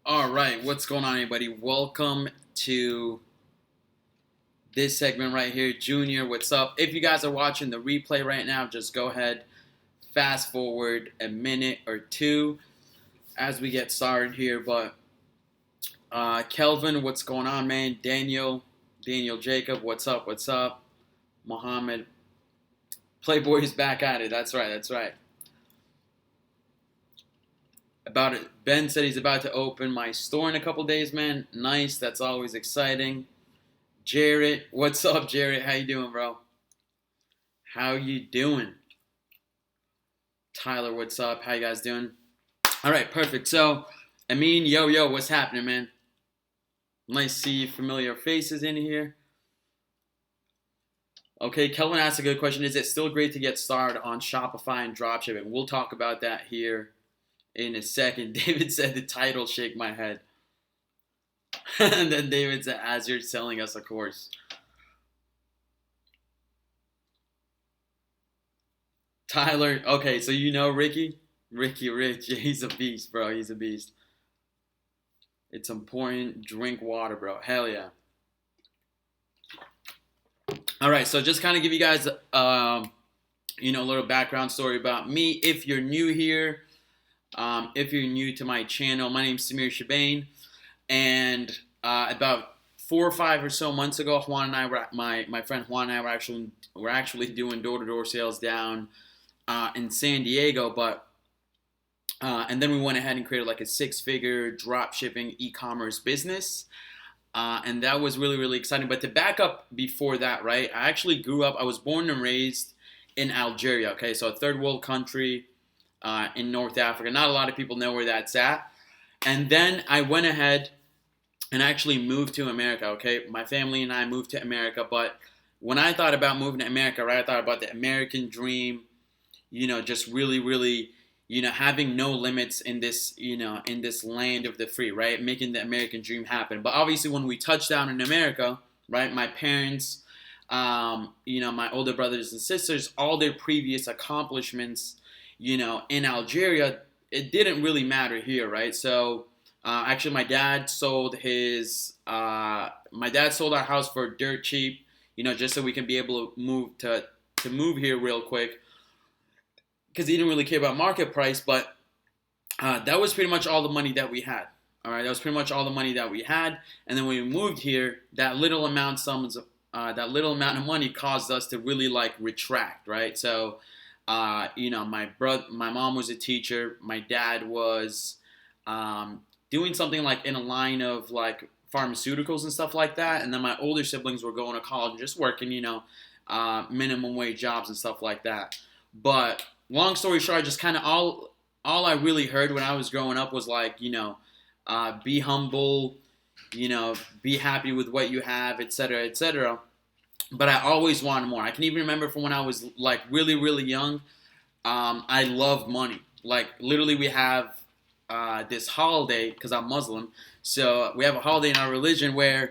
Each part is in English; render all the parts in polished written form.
All right, what's going on, everybody? Welcome to this segment right here. Junior, what's up? If you guys are watching the replay right now, just go ahead, fast forward a minute or two as we get started here. But Kelvin, what's going on, man? Daniel Jacob, what's up? What's up? Mohammed, Playboy is back at it. That's right. About it. Ben said he's about to open my store in a couple days, man. Nice. That's always exciting. Jarrett, what's up, Jarrett? How you doing, bro? How you doing? Tyler, what's up? How you guys doing? All right, perfect. So, yo, what's happening, man? Nice to see familiar faces in here. Okay, Kelvin asked a good question. Is it still great to get started on Shopify and dropshipping? We'll talk about that here in a second. David said the title, shake my head. And then David said, as you're selling us a course. Tyler, okay, so you know Ricky? Ricky Rich, he's a beast, bro. He's a beast. It's important. Drink water, bro. Hell yeah. All right, so just kind of give you guys, a little background story about me. If you're new here, if you're new to my channel, my name's Samir Chibane, and about 4 or 5 or so months ago, Juan and I were my friend Juan and I were actually doing door-to-door sales down in San Diego, but and then we went ahead and created like a 6-figure drop shipping e-commerce business. And that was really, really exciting. But to back up before that, right, I was born and raised in Algeria, okay? So a third world country in North Africa. Not a lot of people know where that's at. And then I went ahead and actually moved to America, okay? My family and I moved to America. But when I thought about moving to America, right, I thought about the American dream, just really, really, having no limits in this, in this land of the free, right? Making the American dream happen. But obviously when we touched down in America, right, my parents, my older brothers and sisters, all their previous accomplishments, in Algeria, it didn't really matter here, right? So actually my dad sold our house for dirt cheap, just so we can be able to move here real quick, because he didn't really care about market price. But that was pretty much all the money that we had. All right, that was pretty much all the money that we had. And then when we moved here, that little amount of money caused us to really like retract, right? So, my mom was a teacher. My dad was doing something like in a line of like pharmaceuticals and stuff like that. And then my older siblings were going to college and just working, minimum wage jobs and stuff like that. But long story short, just kind of all I really heard when I was growing up was like, be humble, be happy with what you have, etc., etc. But I always wanted more. I can even remember from when I was like really, really young. I love money. Like literally, we have this holiday because I'm Muslim. So we have a holiday in our religion where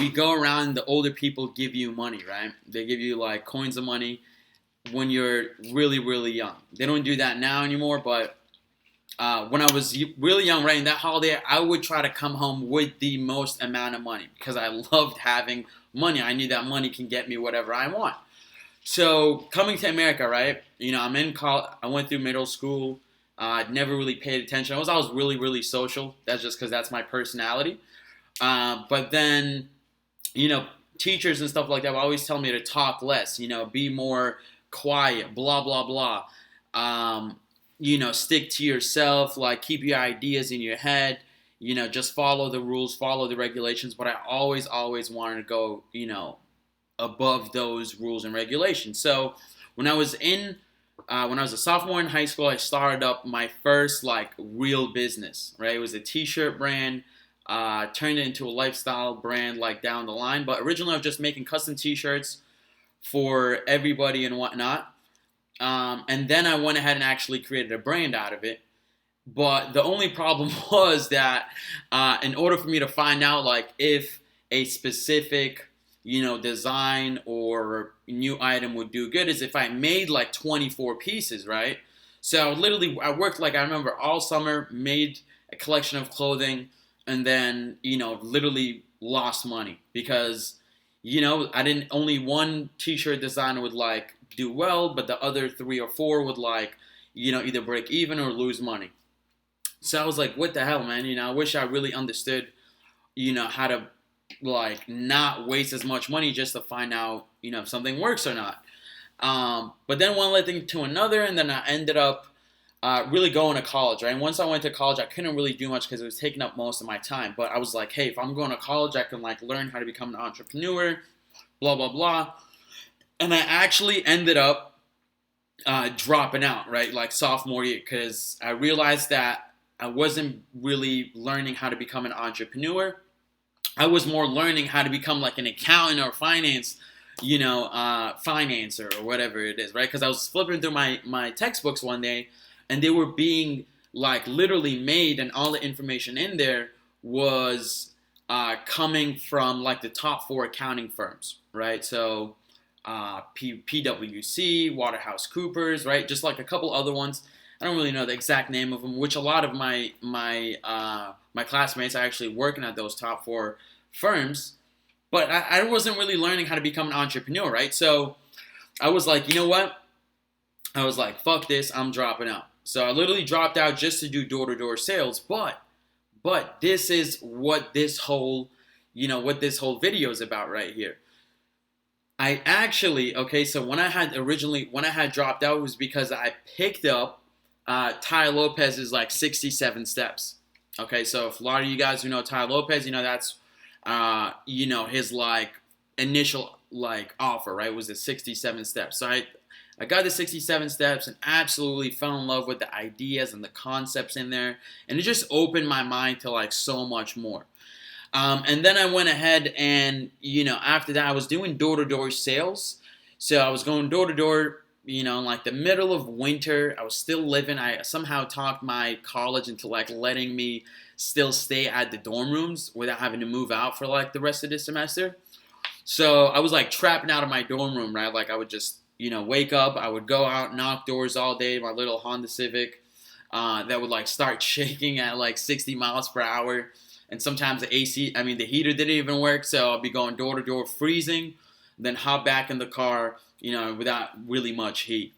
we go around and the older people give you money, right? They give you like coins of money when you're really, really young. They don't do that now anymore, but when I was really young, right, in that holiday, I would try to come home with the most amount of money because I loved having money. I knew that money can get me whatever I want. So coming to America, right, I'm in college. I went through middle school. Never really paid attention. I was always really, really social. That's just because that's my personality. But then, teachers and stuff like that will always tell me to talk less, be more quiet, blah, blah, blah. Stick to yourself, like keep your ideas in your head, just follow the rules, follow the regulations. But I always wanted to go, above those rules and regulations. So when I was a sophomore in high school, I started up my first like real business, right? It was a t-shirt brand, turned it into a lifestyle brand like down the line. But originally I was just making custom t-shirts for everybody and whatnot. And then I went ahead and actually created a brand out of it. But the only problem was that in order for me to find out like if a specific design or new item would do good is if I made like 24 pieces, right? So literally I worked like I remember all summer, made a collection of clothing, and then, literally lost money because, I didn't, only one t-shirt designer would like do well, but the other three or four would like, either break even or lose money. So I was like, what the hell, man? I wish I really understood, how to like not waste as much money just to find out, if something works or not. But then one led thing to another, and then I ended up really going to college, right? And once I went to college, I couldn't really do much because it was taking up most of my time. But I was like, hey, if I'm going to college, I can like learn how to become an entrepreneur, blah, blah, blah. And I actually ended up dropping out, right? Like sophomore year, because I realized that I wasn't really learning how to become an entrepreneur. I was more learning how to become like an accountant or financer or whatever it is, right? Because I was flipping through my textbooks one day, and they were being like literally made, and all the information in there was coming from like the top four accounting firms, right? So PwC, Waterhouse-Coopers, right? Just like a couple other ones. I don't really know the exact name of them, which a lot of my classmates are actually working at those top four firms. But I wasn't really learning how to become an entrepreneur, right? So I was like, you know what? I was like, fuck this, I'm dropping out. So I literally dropped out just to do door-to-door sales. But this is what this whole video is about right here. I actually, okay, so when I had dropped out, it was because I picked up Tai Lopez's like 67 steps. Okay, so if a lot of you guys who know Tai Lopez, that's his like initial like offer, right? Was the 67 steps. So I got the 67 steps and absolutely fell in love with the ideas and the concepts in there, and it just opened my mind to like so much more. And then I went ahead and, after that I was doing door-to-door sales. So I was going door-to-door, in like the middle of winter. I was still living. I somehow talked my college into like letting me still stay at the dorm rooms without having to move out for like the rest of the semester. So I was like trapping out of my dorm room, right? Like I would just, wake up. I would go out, knock doors all day. My little Honda Civic that would like start shaking at like 60 miles per hour. And sometimes the heater didn't even work. So I'll be going door to door, freezing, then hop back in the car, without really much heat.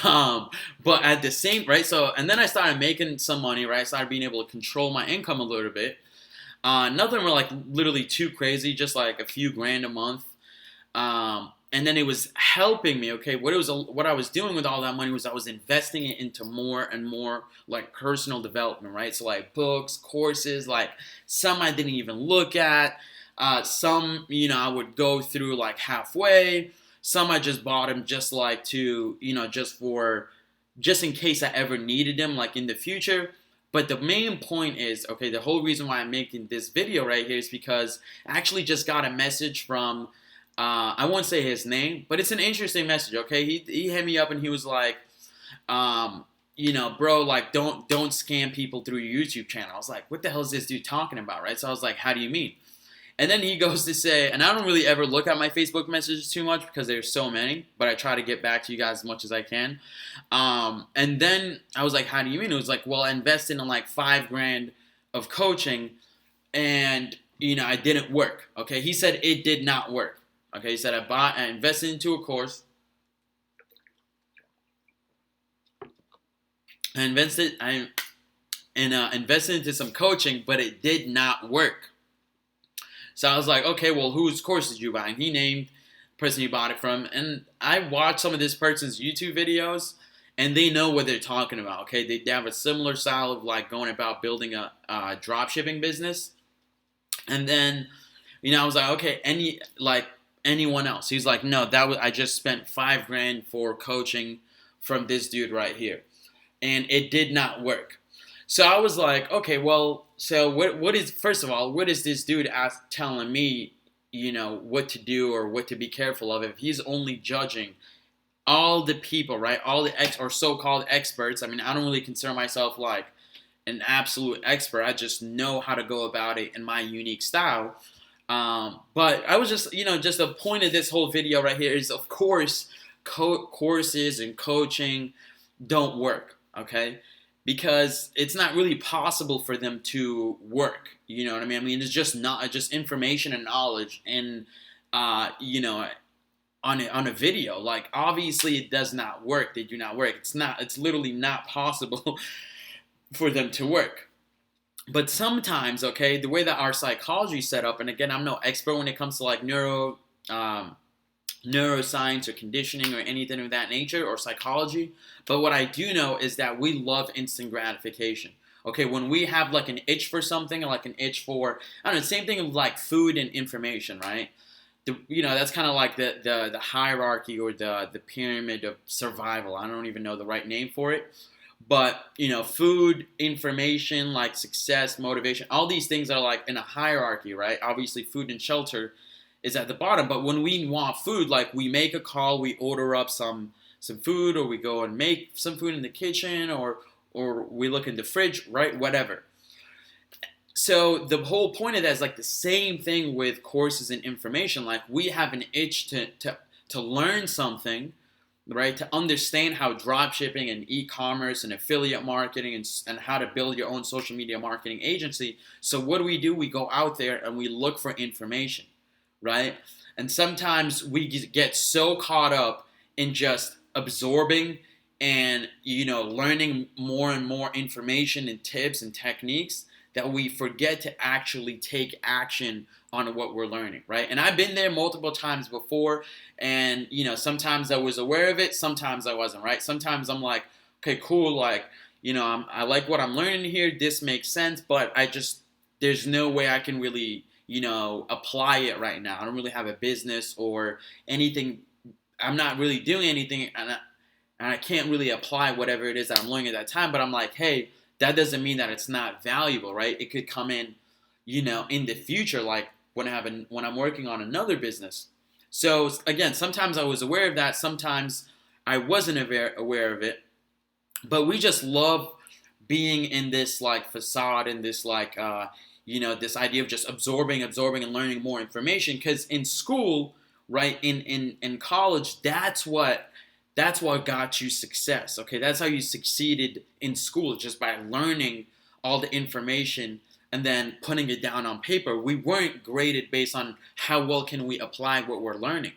But at the same, right? So, and then I started making some money, right? I started being able to control my income a little bit. Nothing were like literally too crazy, just like a few grand a month. And then it was helping me, okay? What I was doing with all that money was I was investing it into more and more like personal development, right? So like books, courses, like some I didn't even look at. Some, I would go through like halfway. Some I just bought them just like to, just in case I ever needed them like in the future. But the main point is, okay, the whole reason why I'm making this video right here is because I actually just got a message from, I won't say his name, but it's an interesting message, okay? He hit me up and he was like, bro, like don't scam people through your YouTube channel. I was like, what the hell is this dude talking about, right? So I was like, how do you mean? And then he goes to say, and I don't really ever look at my Facebook messages too much because there's so many, but I try to get back to you guys as much as I can. And then I was like, how do you mean? It was like, well, I invested in like $5,000 of coaching and, I didn't work. Okay. He said it did not work. Okay. He said, I invested into a course. I invested into some coaching, but it did not work. So I was like, okay, well, whose course did you buy? And he named the person he bought it from. And I watched some of this person's YouTube videos, and they know what they're talking about, okay? They have a similar style of, like, going about building a drop shipping business. And then, I was like, okay, anyone else? He's like, no, I just spent $5,000 for coaching from this dude right here. And it did not work. So I was like, okay, well, so what is this dude telling me, what to do or what to be careful of if he's only judging all the people, right? All the or so-called experts. I mean, I don't really consider myself like an absolute expert. I just know how to go about it in my unique style. But I was just, just the point of this whole video right here is, of course, courses and coaching don't work, okay? because it's not really possible for them to work. You know what I mean? I mean, it's just not just information and knowledge and you know, on a video. Like, obviously it does not work. They do not work. It's literally not possible for them to work. But sometimes, okay, the way that our psychology is set up, and again, I'm no expert when it comes to like neuroscience or conditioning or anything of that nature, or psychology. But what I do know is that we love instant gratification. Okay, when we have like an itch for something, or like an itch for, I don't know, same thing with like food and information, right? You know, that's kind of like the hierarchy or the pyramid of survival. I don't even know the right name for it. But, you know, food, information, like success, motivation, all these things are like in a hierarchy, right? Obviously, food and shelter is at the bottom. But when we want food, like we make a call, we order up some food, or we go and make some food in the kitchen, or we look in the fridge, right? Whatever. So the whole point of that is like the same thing with courses and information. Like, we have an itch to learn something, right? To understand how dropshipping and e-commerce and affiliate marketing and how to build your own social media marketing agency. So what do? We go out there and we look for information, right? And sometimes we get so caught up in just absorbing and, you know, learning more and more information and tips and techniques that we forget to actually take action on what we're learning, right? And I've been there multiple times before, and, you know, sometimes I was aware of it, sometimes I wasn't, right? Sometimes I'm like, okay, cool, like, you know, I like what I'm learning here, this makes sense, but there's no way I can really, you know, apply it right now. I don't really have a business or anything. I'm not really doing anything, and I can't really apply whatever it is that I'm learning at that time, but I'm like, hey, that doesn't mean that it's not valuable, right? It could come in, you know, in the future, like when I'm working on another business. So again, sometimes I was aware of that, sometimes I wasn't aware of it, but we just love being in this like facade and this like, you know, this idea of just absorbing and learning more information. Because in school, right, in college, that's what got you success, okay? That's how you succeeded in school, just by learning all the information and then putting it down on paper. We weren't graded based on how well can we apply what we're learning,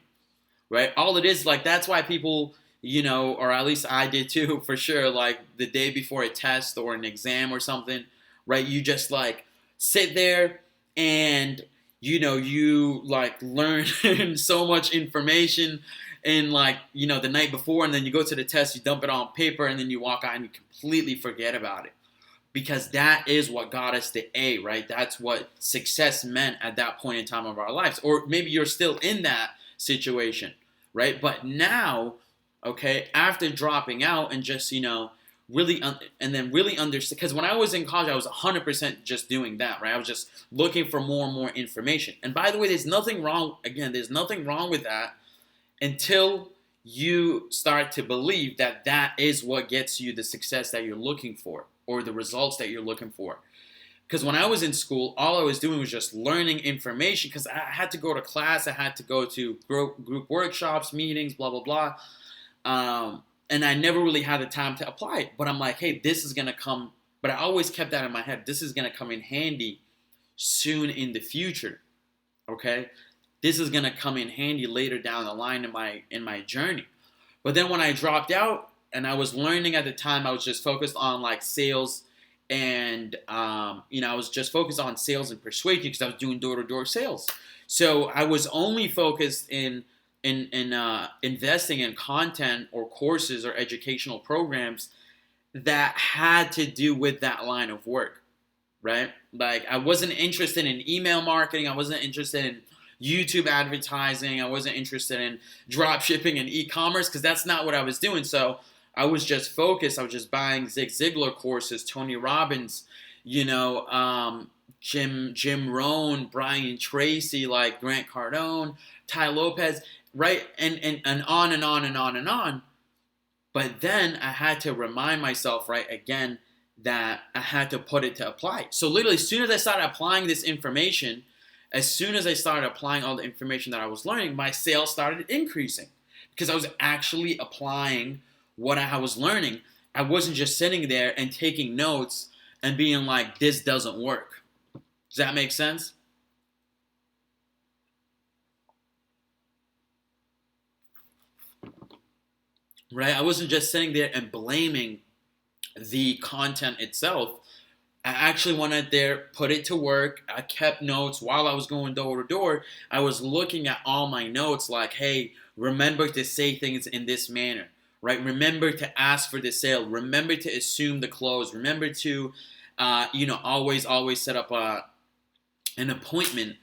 right? All it is, like, that's why people, you know, or at least I did too, for sure, like the day before a test or an exam or something, right? You just like sit there and, you know, you like learn so much information in like, you know, the night before, and then you go to the test, you dump it on paper, and then you walk out and you completely forget about it. Because that is what got us the A, right? That's what success meant at that point in time of our lives. Or maybe you're still in that situation, right? But now, okay, after dropping out and just, you know, really understand, because when I was in college, I was 100% just doing that, right? I was just looking for more and more information. And by the way, there's nothing wrong with that, until you start to believe that that is what gets you the success that you're looking for, or the results that you're looking for. Because when I was in school, all I was doing was just learning information, because I had to go to class, I had to go to group workshops, meetings, blah, blah, blah. And I never really had the time to apply it. But I'm like, hey, this is going to come. But I always kept that in my head. This is going to come in handy soon in the future, okay? This is going to come in handy later down the line in my journey. But then when I dropped out and I was learning at the time, I was just focused on like sales and, you know, I was just focused on sales and persuasion, because I was doing door-to-door sales. So I was only focused in investing in content or courses or educational programs that had to do with that line of work, right? Like, I wasn't interested in email marketing. I wasn't interested in YouTube advertising. I wasn't interested in drop shipping and e-commerce, because that's not what I was doing. So I was just focused. I was just buying Zig Ziglar courses, Tony Robbins, you know, Jim Rohn, Brian Tracy, like Grant Cardone, Ty Lopez, right? And on and on and on and on. But then I had to remind myself, right, again, that I had to put it to apply. So literally, as soon as I started applying this information, as soon as I started applying all the information that I was learning, my sales started increasing, because I was actually applying what I was learning. I wasn't just sitting there and taking notes and being like, this doesn't work. Does that make sense? Right? I wasn't just sitting there and blaming the content itself. I actually went there, put it to work. I kept notes while I was going door to door. I was looking at all my notes like, hey, remember to say things in this manner, right? Remember to ask for the sale. Remember to assume the close. Remember to, always set up an appointment,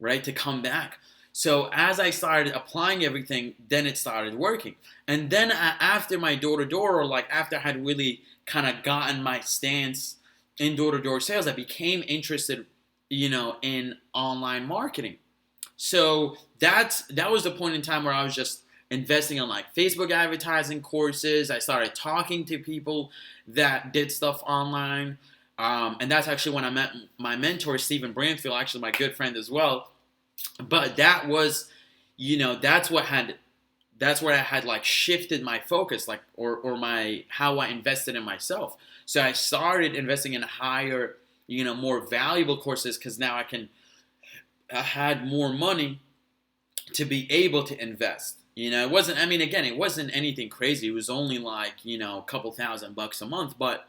right, to come back. So as I started applying everything, then it started working. And then after my door-to-door, or like after I had really kind of gotten my stance in door-to-door sales, I became interested, in online marketing. So that was the point in time where I was just investing in like Facebook advertising courses. I started talking to people that did stuff online. And that's actually when I met my mentor, Stephen Branfield, actually my good friend as well. But that was, that's where I had like shifted my focus, like, or my, how I invested in myself. So I started investing in higher, more valuable courses, because now I had more money to be able to invest. It wasn't, it wasn't anything crazy. It was only like, a couple $1,000 a month, but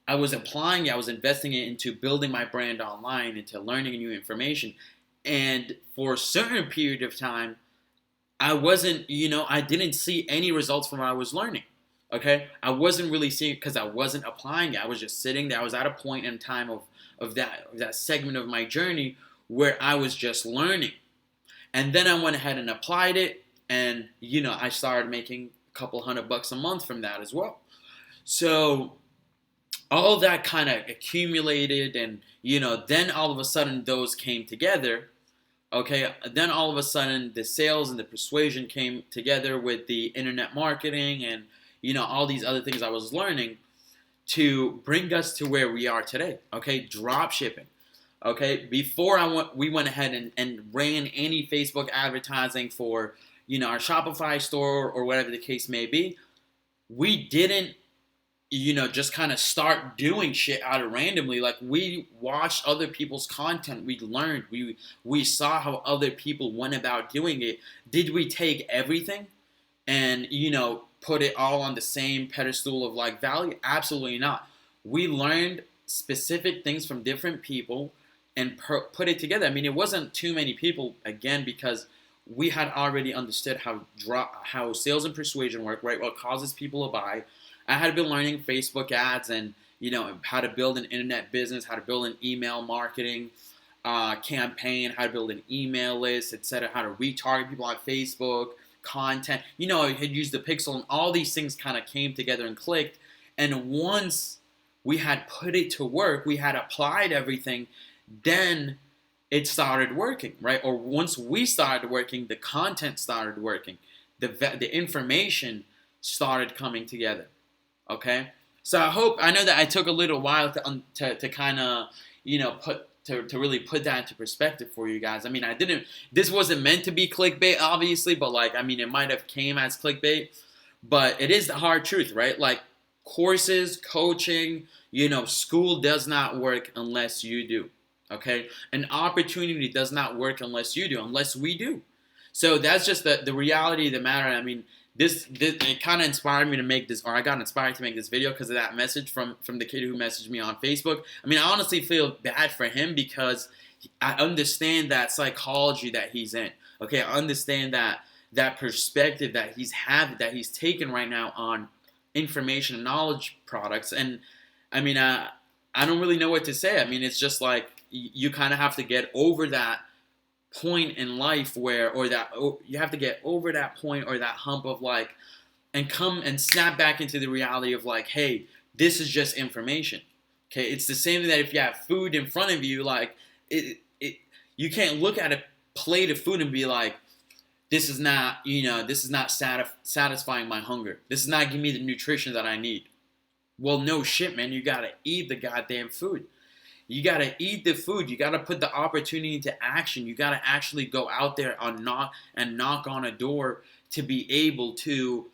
I was applying it, I was investing it into building my brand online, into learning new information. And for a certain period of time, I wasn't, I didn't see any results from what I was learning. Okay? I wasn't really seeing it because I wasn't applying it. I was just sitting there. I was at a point in time of that segment of my journey where I was just learning. And then I went ahead and applied it, and, I started making a couple $100 a month from that as well. So all of that kind of accumulated, and, then all of a sudden those came together. Okay, then all of a sudden the sales and the persuasion came together with the internet marketing and, all these other things I was learning to bring us to where we are today. Okay, drop shipping. Okay, before we went ahead and ran any Facebook advertising for, our Shopify store or whatever the case may be. We didn't, just kind of start doing shit out of randomly. Like, we watched other people's content. We learned. We saw how other people went about doing it. Did we take everything and, put it all on the same pedestal of like value? Absolutely not. We learned specific things from different people and put it together. It wasn't too many people, again, because we had already understood how sales and persuasion work, right? What causes people to buy. I had been learning Facebook ads and, how to build an internet business, how to build an email marketing campaign, how to build an email list, etc., how to retarget people on Facebook, content. I had used the pixel, and all these things kind of came together and clicked. And once we had put it to work, we had applied everything, then it started working, right? Or once we started working, the content started working. The information started coming together. Okay, so I know that I took a little while to kind of, to really put that into perspective for you guys. This wasn't meant to be clickbait, obviously, but like, it might have came as clickbait, but it is the hard truth, right? Like, courses, coaching, school does not work unless you do. Okay, an opportunity does not work unless you do, unless we do. So that's just the reality of the matter. This it kind of inspired me to make this, or I got inspired to make this video because of that message from the kid who messaged me on Facebook. I honestly feel bad for him because I understand that psychology that he's in. Okay, I understand that perspective that he's taken right now on information and knowledge products, and I don't really know what to say. It's just like you kind of have to get over that point in life you have to get over that point or that hump of like, and come and snap back into the reality of like, hey, this is just information. Okay, it's the same thing that if you have food in front of you, like you can't look at a plate of food and be like, this is not satisfying my hunger. This is not giving me the nutrition that I need. Well, no shit, man. You gotta eat the goddamn food. You got to eat the food. You got to put the opportunity into action. You got to actually go out there and knock on a door to be able to,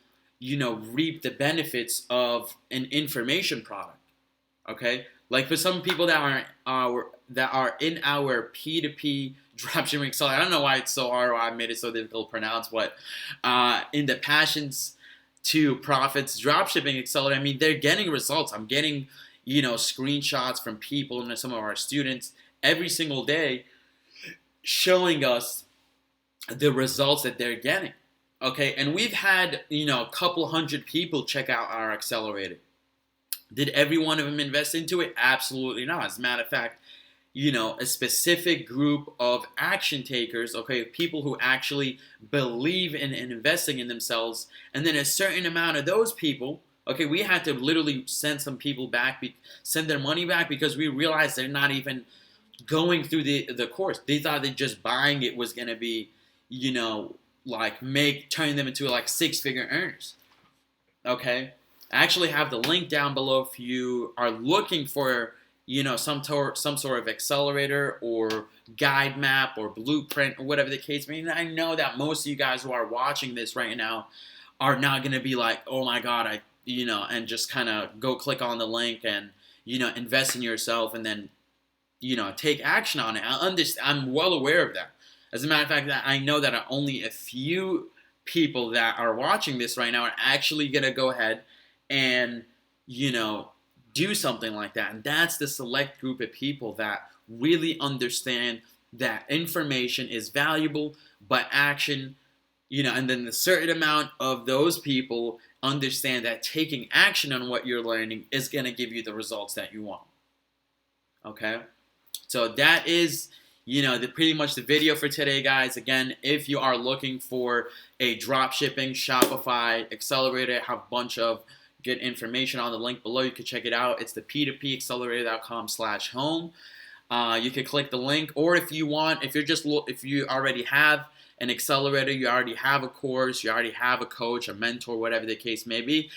reap the benefits of an information product. Okay, like for some people that are in our P2P dropshipping accelerator, I don't know why it's so hard or I made it so difficult to pronounce, but in the Passions to Profits dropshipping accelerator, I mean, they're getting results. I'm getting screenshots from people and some of our students every single day showing us the results that they're getting. Okay, and we've had a couple hundred people check out our accelerator. Did every one of them invest into it? Absolutely not. As a matter of fact, a specific group of action takers, okay, people who actually believe in investing in themselves, and then a certain amount of those people, okay, we had to literally send some people back, send their money back because we realized they're not even going through the course. They thought that just buying it was going to be, turn them into like 6-figure earners. Okay, I actually have the link down below if you are looking for some sort of accelerator or guide map or blueprint or whatever the case may be. I know that most of you guys who are watching this right now are not going to be like, oh my god, and just kind of go click on the link and invest in yourself and then take action on it. I'm well aware of that. As a matter of fact, that I know that only a few people that are watching this right now are actually going to go ahead and do something like that. And that's the select group of people that really understand that information is valuable, but action, and then the certain amount of those people understand that taking action on what you're learning is going to give you the results that you want. Okay? So that is, pretty much the video for today, guys. Again, if you are looking for a dropshipping Shopify accelerator, I have a bunch of good information on the link below. You can check it out. It's the p2paccelerator.com/home. You can click the link, or if you want, if you already have an accelerator, you already have a course, you already have a coach, a mentor, whatever the case may be,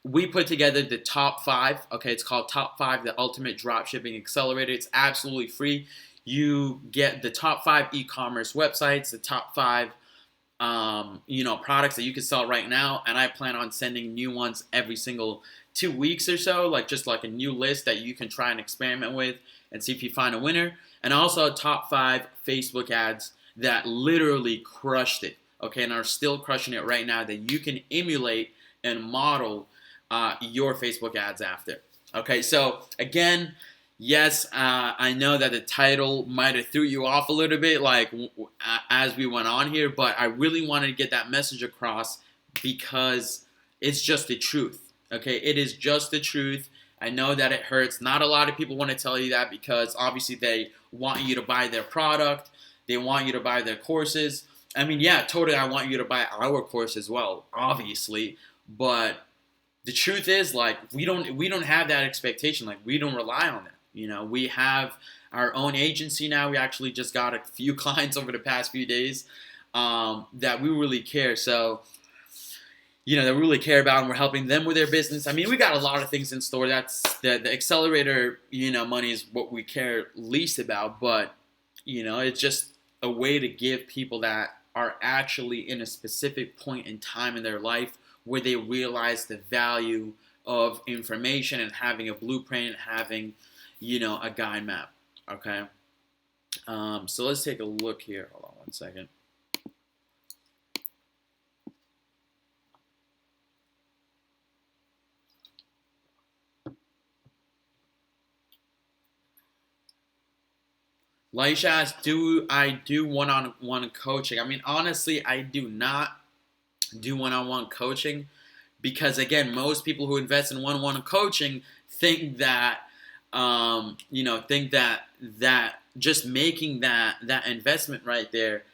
we put together the top 5. Okay, it's called Top 5, the Ultimate Dropshipping Accelerator. It's absolutely free. You get the top 5 e-commerce websites, the top 5 products that you can sell right now, and I plan on sending new ones every single 2 weeks or so, like a new list that you can try and experiment with and see if you find a winner. And also top 5 Facebook ads that literally crushed it, okay, and are still crushing it right now, that you can emulate and model your Facebook ads after. Okay, so again, yes, I know that the title might have threw you off a little bit, as we went on here, but I really wanted to get that message across because it's just the truth. Okay, it is just the truth. I know that it hurts. Not a lot of people want to tell you that because obviously they want you to buy their product. They want you to buy their courses. I mean, yeah, totally, I want you to buy our course as well, obviously, but the truth is, we don't have that expectation. We don't rely on that. We have our own agency now. We actually just got a few clients over the past few days that we really care. So, that we really care about, and we're helping them with their business. I mean, we got a lot of things in store. That's the accelerator, money is what we care least about. But, it's just a way to give people that are actually in a specific point in time in their life where they realize the value of information and having a blueprint and having, a guide map. Okay. So let's take a look here. Hold on one second. Laisha asks, do I do one-on-one coaching? I mean, honestly, I do not do one-on-one coaching because, again, most people who invest in one-on-one coaching think that, that just making that investment right there,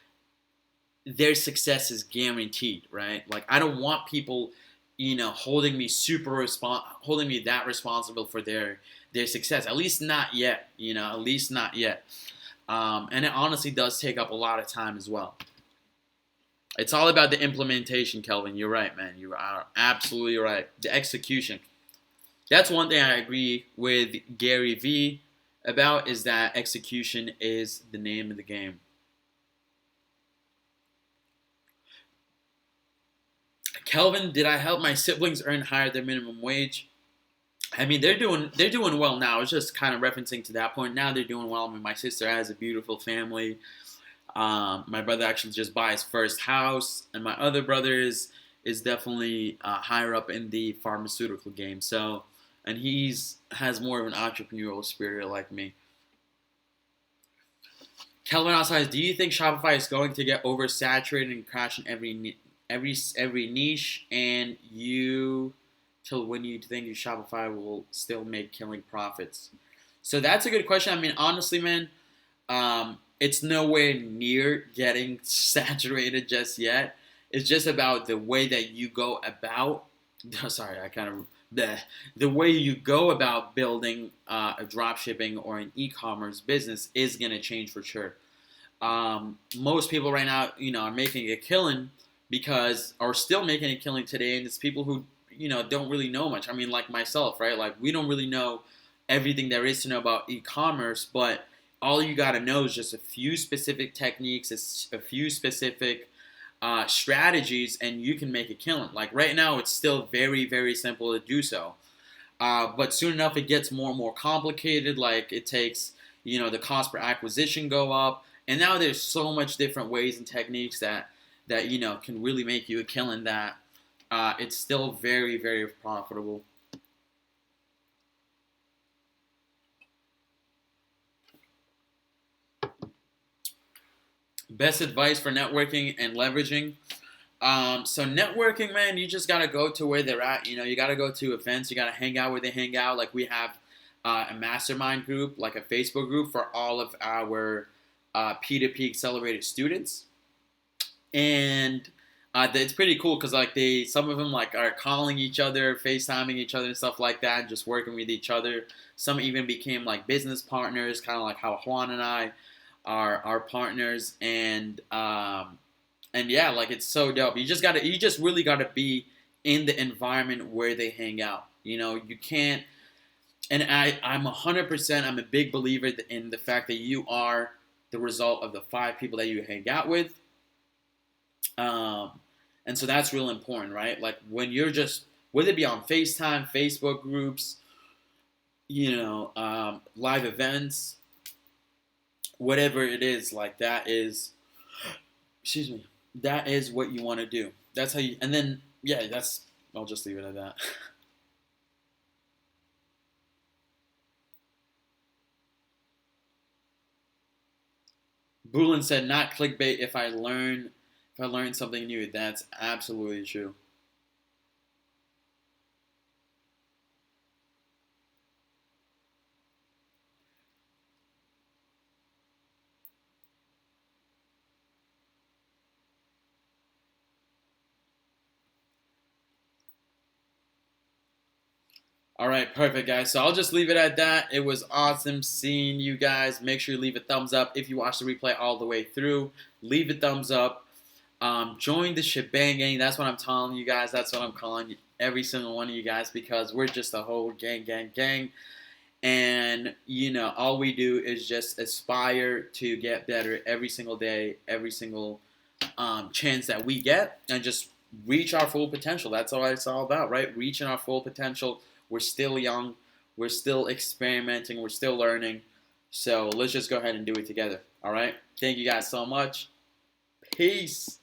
their success is guaranteed, right? I don't want people, holding me that responsible for their success. At least not yet, at least not yet. And it honestly does take up a lot of time as well. It's all about the implementation, Kelvin. You're right, man. You are absolutely right. The execution. That's one thing I agree with Gary Vee about, is that execution is the name of the game. Kelvin, did I help my siblings earn higher than minimum wage? I mean, they're doing well now. It's just kind of referencing to that point. Now they're doing well. I mean, my sister has a beautiful family. My brother actually just bought his first house, and my other brother is definitely higher up in the pharmaceutical game. So, and he's has more of an entrepreneurial spirit like me. Kelvin outside, do you think Shopify is going to get oversaturated and crash in every niche? And you till when you think Shopify will still make killing profits? So that's a good question. I mean, honestly, man, it's nowhere near getting saturated just yet. It's just about the way that you go about. Sorry, I kind of the way you go about building a drop shipping or an e-commerce business is gonna change for sure. Most people right now, are making a killing because are still making a killing today, and it's people who don't really know much. I mean, like myself, right? Like we don't really know everything there is to know about e-commerce, but all you got to know is just a few specific techniques, a few specific strategies, and you can make a killing. Like right now, it's still very, very simple to do so. But soon enough, it gets more and more complicated. Like it takes, the cost per acquisition go up, and now there's so much different ways and techniques that can really make you a killing. That it's still very, very profitable. Best advice for networking and leveraging. So networking, man, you just gotta go to where they're at. You gotta go to events. You gotta hang out where they hang out. Like we have a mastermind group, like a Facebook group for all of our P2P accelerated students, and it's pretty cool because like some of them like are calling each other, FaceTiming each other and stuff like that, and just working with each other. Some even became like business partners, kind of like how Juan and I are partners, and yeah, like it's so dope. You just really gotta be in the environment where they hang out. You can't. And I'm 100%. I'm a big believer in the fact that you are the result of the 5 people that you hang out with. Um, and so that's real important, right? Like when you're just, whether it be on FaceTime, Facebook groups, live events, whatever it is, like that is, excuse me, that is what you want to do. That's how you, and then, yeah, I'll just leave it at that. Bulin said, not clickbait if I learn something new. That's absolutely true. All right, perfect, guys. So I'll just leave it at that. It was awesome seeing you guys. Make sure you leave a thumbs up if you watch the replay all the way through. Leave a thumbs up. Join the Shebang Gang. That's what I'm telling you guys. That's what I'm calling every single one of you guys because we're just a whole gang, gang, gang. And, all we do is just aspire to get better every single day, every single chance that we get, and just reach our full potential. That's all it's all about, right? Reaching our full potential. We're still young. We're still experimenting. We're still learning. So let's just go ahead and do it together. All right? Thank you guys so much. Peace.